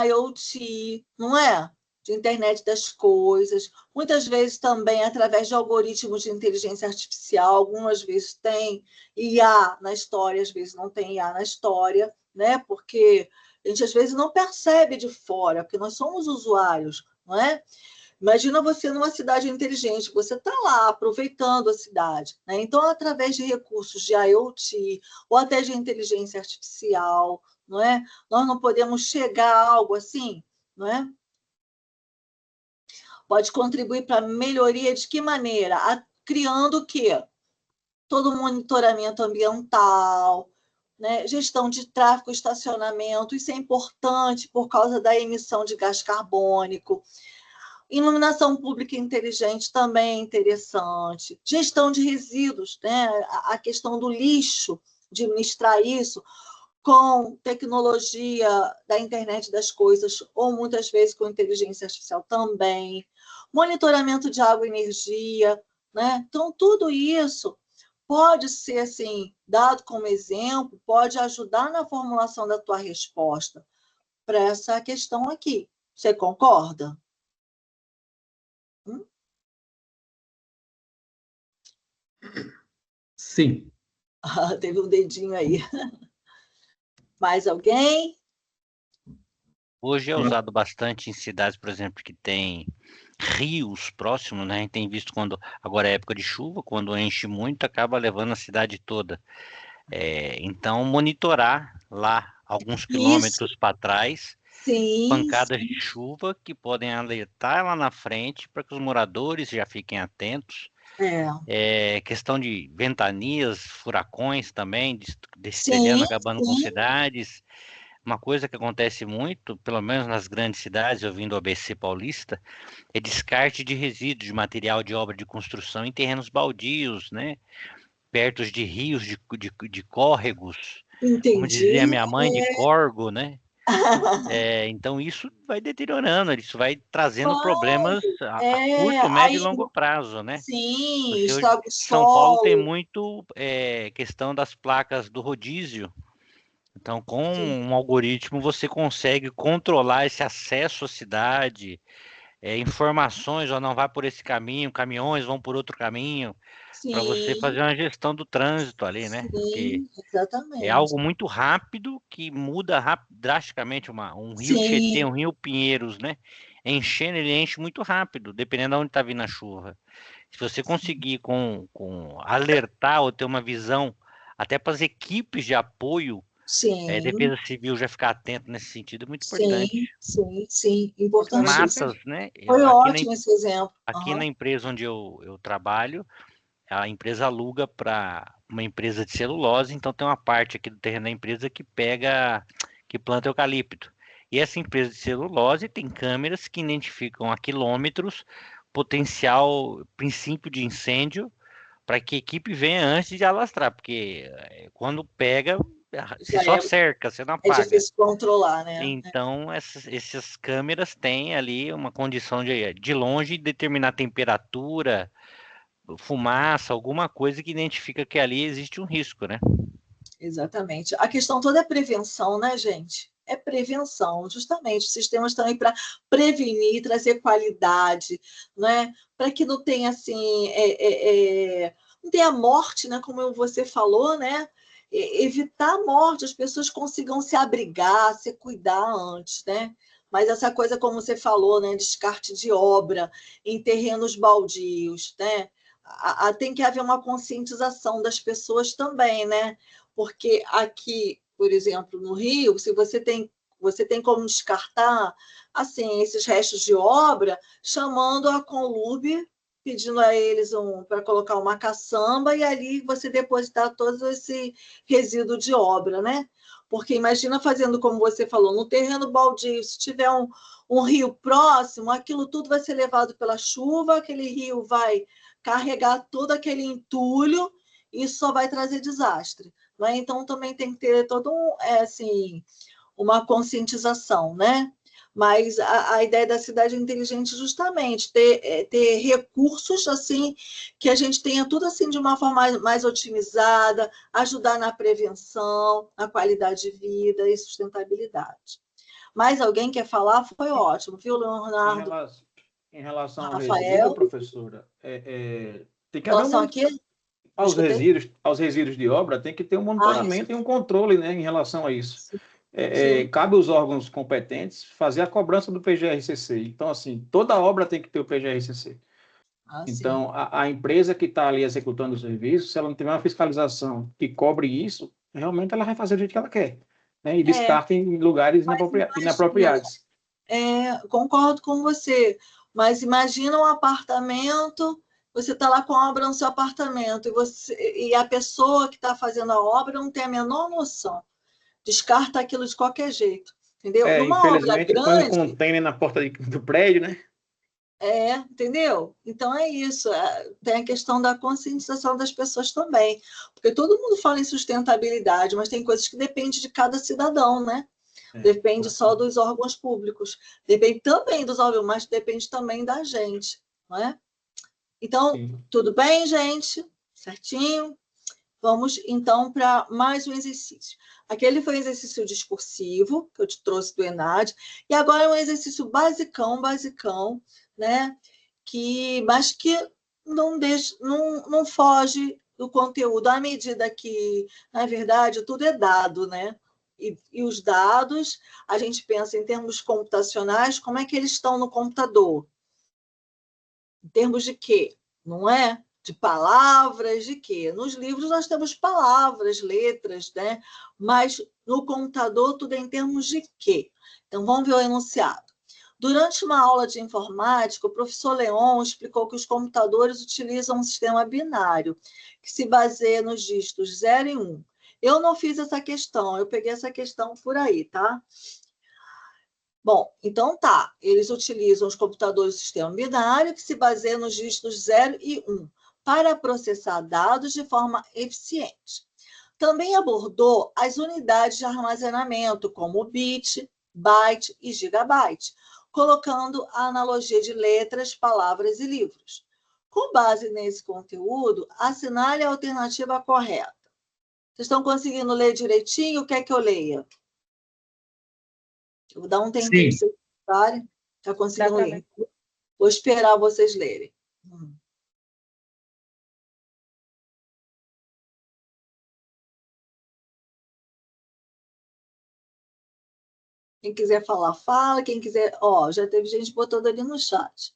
IoT, não é? De internet das coisas, muitas vezes também através de algoritmos de inteligência artificial, algumas vezes tem IA na história, às vezes não tem IA na história, né? Porque a gente às vezes não percebe de fora, porque nós somos usuários, não é? Imagina você numa cidade inteligente, você está lá aproveitando a cidade, né? Então, através de recursos de IoT ou até de inteligência artificial, não é? Nós não podemos chegar a algo assim, não é? Pode contribuir para a melhoria de que maneira? Criando o quê? Todo o monitoramento ambiental, né? Gestão de tráfego, estacionamento, isso é importante por causa da emissão de gás carbônico. Iluminação pública inteligente também é interessante. Gestão de resíduos, né? A questão do lixo, administrar isso com tecnologia da internet das coisas, ou muitas vezes com inteligência artificial também. Monitoramento de água e energia, né? Então, tudo isso pode ser, assim, dado como exemplo, pode ajudar na formulação da tua resposta para essa questão aqui. Você concorda? Sim. Teve um dedinho aí. Mais alguém? Hoje é usado bastante em cidades, por exemplo, que tem rios próximos, né? A gente tem visto quando, agora é época de chuva, quando enche muito, acaba levando a cidade toda. Então, monitorar lá alguns quilômetros para trás, Sim, pancadas de chuva que podem alertar lá na frente para que os moradores já fiquem atentos. Questão de ventanias, furacões também, destelhando, acabando com cidades. Uma coisa que acontece muito, pelo menos nas grandes cidades, eu vim do ABC Paulista, é descarte de resíduos de material de obra de construção em terrenos baldios, né? Perto de rios, de córregos, como entendi. dizia minha mãe, de córgo, né? Então, isso vai deteriorando, isso vai trazendo Vai, problemas a curto, médio e longo prazo, né? sim, Porque hoje estraga o São Paulo tem solo. muito questão das placas do rodízio. Então, com Sim, um algoritmo, você consegue controlar esse acesso à cidade, informações, ó, não vai por esse caminho, caminhões vão por outro caminho, para você sim, fazer uma gestão do trânsito ali, né? Porque sim, é exatamente. algo muito rápido que muda drasticamente um rio Tietê, Sim, um rio Pinheiros, né? Enchendo, ele enche muito rápido, dependendo de onde está vindo a chuva. Se você conseguir com alertar ou ter uma visão, até para as equipes de apoio, sim, Defesa Civil já ficar atento nesse sentido é muito sim, importante. sim, sim, Outra importantíssimo. Matas, notícia, né? Foi ótimo esse exemplo. Aqui na empresa onde eu trabalho, a empresa aluga para uma empresa de celulose, então tem uma parte aqui do terreno da empresa que planta eucalipto. E essa empresa de celulose tem câmeras que identificam a quilômetros potencial princípio de incêndio para que a equipe venha antes de alastrar, porque quando pega, você Já só cerca, você não é apaga. difícil controlar, né? Então, essas câmeras têm ali uma condição de longe determinar temperatura, fumaça, alguma coisa que identifica que ali existe um risco, né? Exatamente. A questão toda é prevenção, né, gente? É prevenção, justamente. Os sistemas estão aí para prevenir, trazer qualidade, né? Para que não tenha assim, não tenha morte, né? Como você falou, né? Evitar a morte, as pessoas consigam se abrigar, se cuidar antes, né? Mas essa coisa, como você falou, né? Descarte de obra em terrenos baldios, né? Tem que haver uma conscientização das pessoas também, né? Porque aqui, por exemplo, no Rio, se você tem como descartar assim esses restos de obra, chamando a Conlube, pedindo a eles para colocar uma caçamba e ali você depositar todo esse resíduo de obra, né? Porque imagina fazendo como você falou, no terreno baldio, se tiver um rio próximo, aquilo tudo vai ser levado pela chuva, aquele rio vai carregar todo aquele entulho e isso só vai trazer desastre. Né? Então, também tem que ter todo assim, uma conscientização, né? Mas a ideia da cidade inteligente é justamente ter recursos assim que a gente tenha tudo assim de uma forma mais otimizada, ajudar na prevenção, na qualidade de vida e sustentabilidade. Mais alguém quer falar? Foi ótimo, viu, em Leonardo? relação, em relação ao resíduo, Rafael? professora, tem Em que haver relação aqui? Não escutei? aos resíduos de obra, tem que ter um monitoramento e um controle, né, em relação a isso. Sim. Cabe aos órgãos competentes fazer a cobrança do PGR-CC. Então, assim, toda obra tem que ter o PGR-CC. Sim. Então, a empresa que está ali executando o serviço, se ela não tiver uma fiscalização que cobre isso, realmente ela vai fazer do jeito que ela quer, né? E É, descarta em lugares mas imagina, inapropriados. concordo com você, mas imagina um apartamento, você está lá com a obra no seu apartamento e a pessoa que está fazendo a obra não tem a menor noção, descarta aquilo de qualquer jeito, entendeu? Numa obra Infelizmente, põe um grande, container na porta do prédio, né? entendeu? Então é isso, tem a questão da conscientização das pessoas também, porque todo mundo fala em sustentabilidade, mas tem coisas que dependem de cada cidadão, né? Depende só Correto. dos órgãos públicos, depende também dos órgãos, mas depende também da gente, não é? Então, Sim. tudo bem, gente? Certinho? Vamos então para mais um exercício. Aquele foi um exercício discursivo que eu te trouxe do ENAD, e agora é um exercício basicão, né? Mas que não foge do conteúdo, à medida que, na verdade, tudo é dado, né? E os dados, a gente pensa em termos computacionais, como é que eles estão no computador? Em termos de quê? Não é? De palavras, de quê? Nos livros nós temos palavras, letras, né? Mas no computador tudo é em termos de quê? Então vamos ver o enunciado. Durante uma aula de informática, o professor Leon explicou que os computadores utilizam um sistema binário, que se baseia nos dígitos 0 e 1. Eu não fiz essa questão, eu peguei essa questão por aí, tá? Bom, então tá. Eles utilizam os computadores do sistema binário, que se baseia nos dígitos 0 e 1, para processar dados de forma eficiente. Também abordou as unidades de armazenamento, como o bit, byte e gigabyte, colocando a analogia de letras, palavras e livros. Com base nesse conteúdo, assinale a alternativa correta. Vocês estão conseguindo ler direitinho? O que é que eu leia? Eu vou dar um tempinho para vocês estarem. Está conseguindo ler? Vou esperar vocês lerem. Quem quiser falar, fala. Quem quiser... Ó, já teve gente botando ali no chat.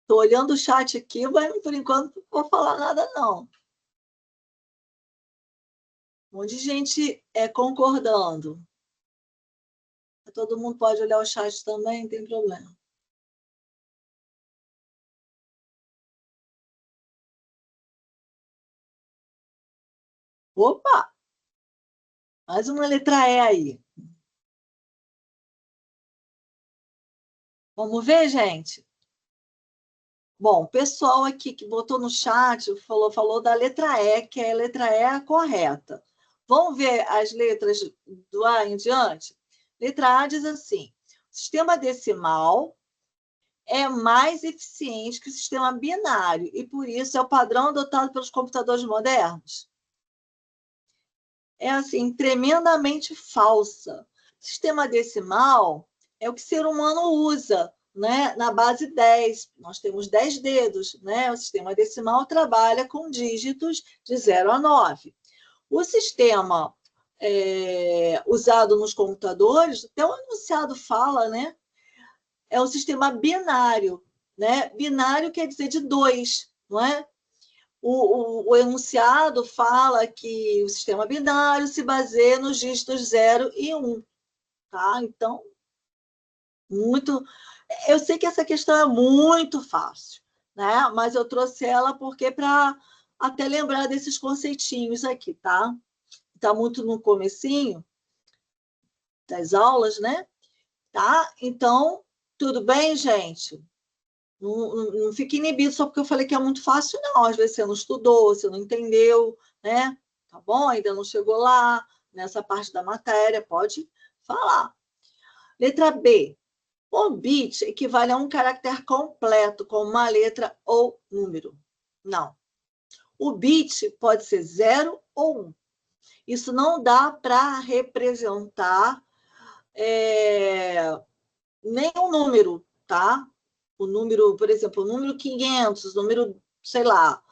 Estou olhando o chat aqui, mas por enquanto não vou falar nada, não. Um monte de gente concordando. Todo mundo pode olhar o chat também, não tem problema. Opa! Mais uma letra E aí. Vamos ver, gente? Bom, o pessoal aqui que botou no chat falou da letra E, que é a letra E a correta. Vamos ver as letras do A em diante? Letra A diz assim: o sistema decimal é mais eficiente que o sistema binário e, por isso, é o padrão adotado pelos computadores modernos. É, assim, tremendamente falsa. Sistema decimal é o que o ser humano usa, né? Na base 10. Nós temos 10 dedos, né? O sistema decimal trabalha com dígitos de 0 a 9. O sistema usado nos computadores, até o enunciado fala, né? É o sistema binário, né? Binário quer dizer de 2, não é? O enunciado fala que o sistema binário se baseia nos dígitos 0 e 1. Tá? Então, muito... Eu sei que essa questão é muito fácil, né? Mas eu trouxe ela porque para até lembrar desses conceitinhos aqui, tá? Está muito no comecinho das aulas, né? Tá? Então, tudo bem, gente? Não fique inibido só porque eu falei que é muito fácil, não. Às vezes você não estudou, você não entendeu, né? Tá bom? Ainda não chegou lá, nessa parte da matéria, pode falar. Letra B. O bit equivale a um caractere completo com uma letra ou número. Não. O bit pode ser 0 ou 1. Isso não dá para representar nenhum número, tá? O número, por exemplo, o número 500, o número, sei lá.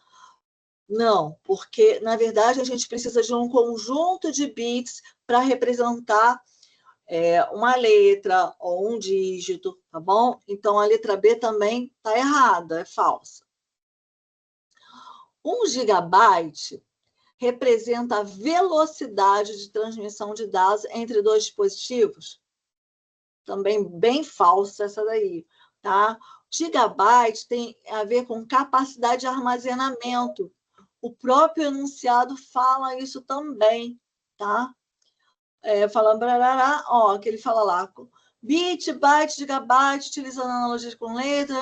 Não, porque, na verdade, a gente precisa de um conjunto de bits para representar uma letra ou um dígito, tá bom? Então, a letra B também está errada, é falsa. 1 gigabyte representa a velocidade de transmissão de dados entre dois dispositivos. Também bem falsa essa daí, tá? Gigabyte tem a ver com capacidade de armazenamento. O próprio enunciado fala isso também, tá? Falando brarará, ó, que ele fala lá, bit, byte, gigabyte, utilizando analogias com letra.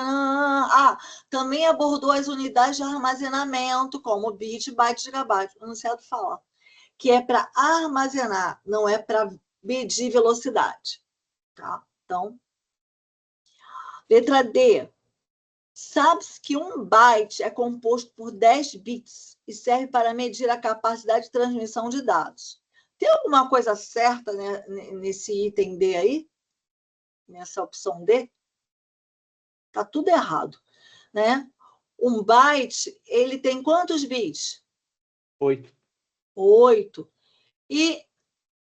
Também abordou as unidades de armazenamento, como bit, byte, gigabyte. O enunciado fala que é para armazenar, não é para medir velocidade, tá? Então, letra D. Sabe-se que um byte é composto por 10 bits e serve para medir a capacidade de transmissão de dados. Tem alguma coisa certa, né, nesse item D aí? Nessa opção D? Está tudo errado, né? Um byte, ele tem quantos bits? 8. 8. E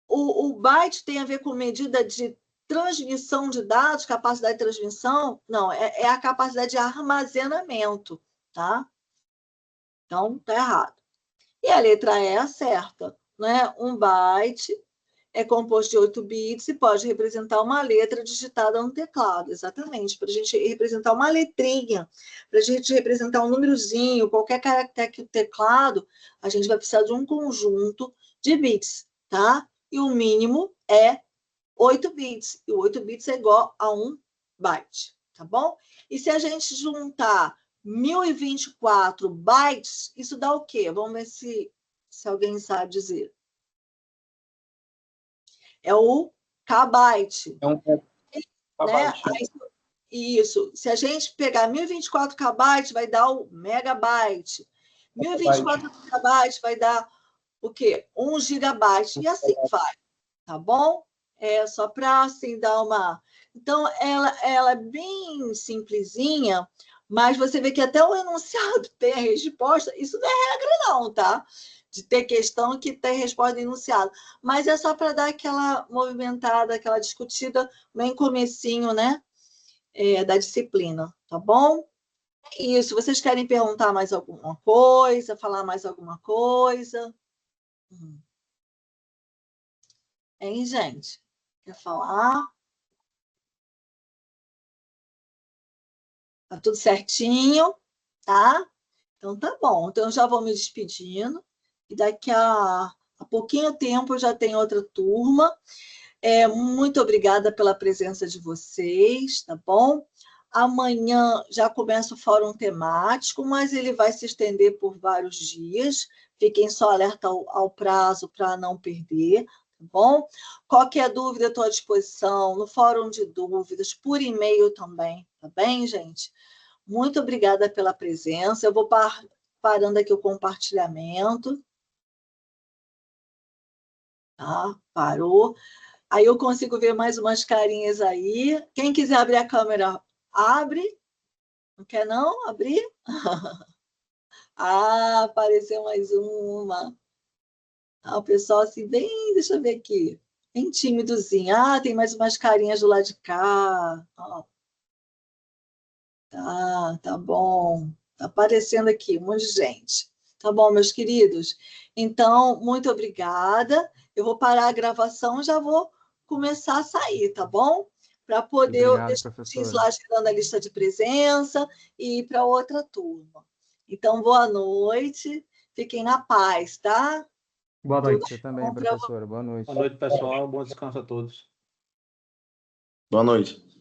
o byte tem a ver com medida de transmissão de dados, capacidade de transmissão? Não, é a capacidade de armazenamento, tá? Então, tá errado. E a letra E é a certa, né? Um byte é composto de 8 bits e pode representar uma letra digitada no teclado. Exatamente, para a gente representar uma letrinha, para a gente representar um númerozinho, qualquer caractere do teclado, a gente vai precisar de um conjunto de bits, tá? E o mínimo é 8 bits. E 8 bits é igual a 1 byte, tá bom? E se a gente juntar 1024 bytes, isso dá o quê? Vamos ver se alguém sabe dizer. É o kbyte. É um né? Isso. Se a gente pegar 1024 kbytes, vai dar o megabyte. 1024 megabytes vai dar o quê? 1 gigabyte. E assim vai, tá bom? É só para assim dar uma... Então, ela é bem simplesinha, mas você vê que até o enunciado tem a resposta. Isso não é regra, não, tá? De ter questão que tem resposta do enunciado. Mas é só para dar aquela movimentada, aquela discutida bem comecinho, né? Da disciplina, tá bom? Isso. Vocês querem perguntar mais alguma coisa, falar mais alguma coisa? Hein, gente? Quer falar? Tá tudo certinho, tá? Então tá bom. Então eu já vou me despedindo e daqui a pouquinho tempo eu já tenho outra turma. Muito obrigada pela presença de vocês, tá bom? Amanhã já começa o fórum temático, mas ele vai se estender por vários dias. Fiquem só alerta ao prazo para não perder, tá bom? Qualquer dúvida, estou à disposição no fórum de dúvidas, por e-mail também, tá bem, gente? Muito obrigada pela presença. Eu vou parando aqui o compartilhamento. Tá? Parou. Aí eu consigo ver mais umas carinhas aí. Quem quiser abrir a câmera, abre. Não quer não abrir? Ah, apareceu mais uma. O pessoal assim, bem, deixa eu ver aqui. Bem tímidozinho. Ah, tem mais umas carinhas do lado de cá. Ó. Tá bom. Tá aparecendo aqui um monte de gente. Tá bom, meus queridos? Então, muito obrigada. Eu vou parar a gravação e já vou começar a sair, tá bom? Para poder deixar vocês lá gerando a lista de presença e ir para outra turma. Então, boa noite. Fiquem na paz, tá? Boa noite. Você também, professora. Boa noite. Boa noite, pessoal. Bom descanso a todos. Boa noite.